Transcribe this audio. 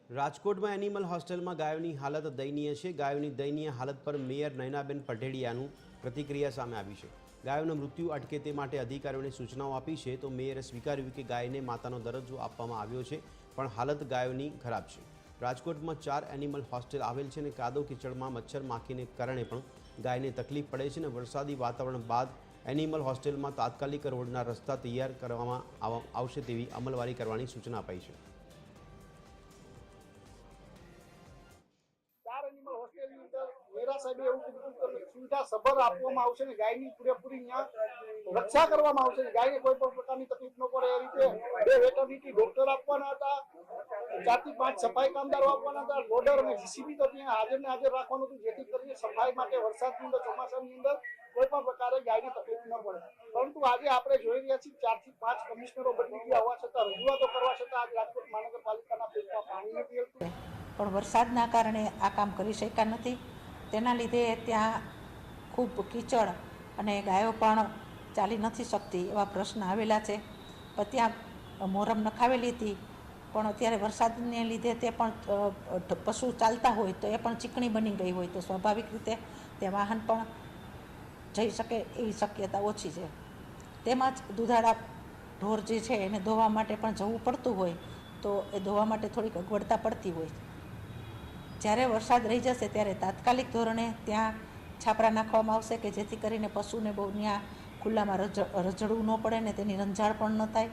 રાજકોટ में animal hostel में गायों की हालत दयनीय है। गायों की दयनीय हालत पर मेयर नयनाबेन पटेड़ियाનું प्रतिक्रिया सामे આવી છે। ગાયોનું મૃત્યુ અટકે તે માટે અધિકારીઓને સૂચનાઓ આપી છે તો મેયરે સ્વીકાર્યું કે ગાયને માતાનો દરજ્જો આપવામાં આવ્યો છે, પણ હાલત ગાયોની ખરાબ છે। રાજકોટમાં 4 એનિમલ હોસ્ટેલ આવેલ છે અને કાદવ કીચડમાં મચ્છર માખીને કારણે પણ ગાયને તકલીફ પડે છે અને વરસાદી વાતાવરણ બાદ એનિમલ હોસ્ટેલમાં તાત્કાલિક રોડના રસ્તા તૈયાર કરવામાં આવશે તેવી અમલવારી કરવાની સૂચના અપાઈ છે। एनिमल होस्टेल मेरा साहेब सुविधा सबर आपवामां आवशे ने गायनी पूरेपूरी रक्षा करवामां आवशे। गायने कोई पण प्रकारनी तकलीफ न पड़े ए रीते 2 वेटरनिटी डॉक्टर आपवाना हता, 4 થી 5 सफाई कामदारो आपवाना हता, लोडर अने जीसीबी तो त्यां हाजर ने हाजर राखवानुं हतुं जेथी करीने सफाई माटे वरसादनी अंदर ચોમાસાની અંદર कोई पण प्रकारे गायने तकलीफ न पड़े। परंतु आज आपणे जोई रह्या छीए 4 થી 5 कमिश्नरो बदली गया होवा छतां रजूआतो करवा छतां आज राजकोट महानगरपालिकाना पेटमां पाणी નથી આવતું। પણ વરસાદના કારણે આ કામ કરી શક્યા નથી। તેના લીધે ત્યાં ખૂબ કીચડ અને ગાયો પણ ચાલી નથી શકતી એવા પ્રશ્ન આવેલા છે। પણ ત્યાં મોરમ નખાવેલી હતી, પણ અત્યારે વરસાદને લીધે તે પણ પશુ ચાલતા હોય તો એ પણ ચીકણી બની ગઈ હોય તો સ્વાભાવિક રીતે તે વાહન પણ જઈ શકે એવી શક્યતા ઓછી છે। તેમજ દૂધાળા ઢોર જે છે એને ધોવા માટે પણ જવું પડતું હોય તો એ ધોવા માટે થોડીક અગવડતા પડતી હોય। જ્યારે વરસાદ રહી જશે ત્યારે તાત્કાલિક ધોરણે ત્યાં છાપરા નાખવામાં આવશે કે જેથી કરીને પશુને બહુ ત્યાં ખુલ્લામાં રઝળવું ન પડે ને તેની રંજાડ પણ ન થાય।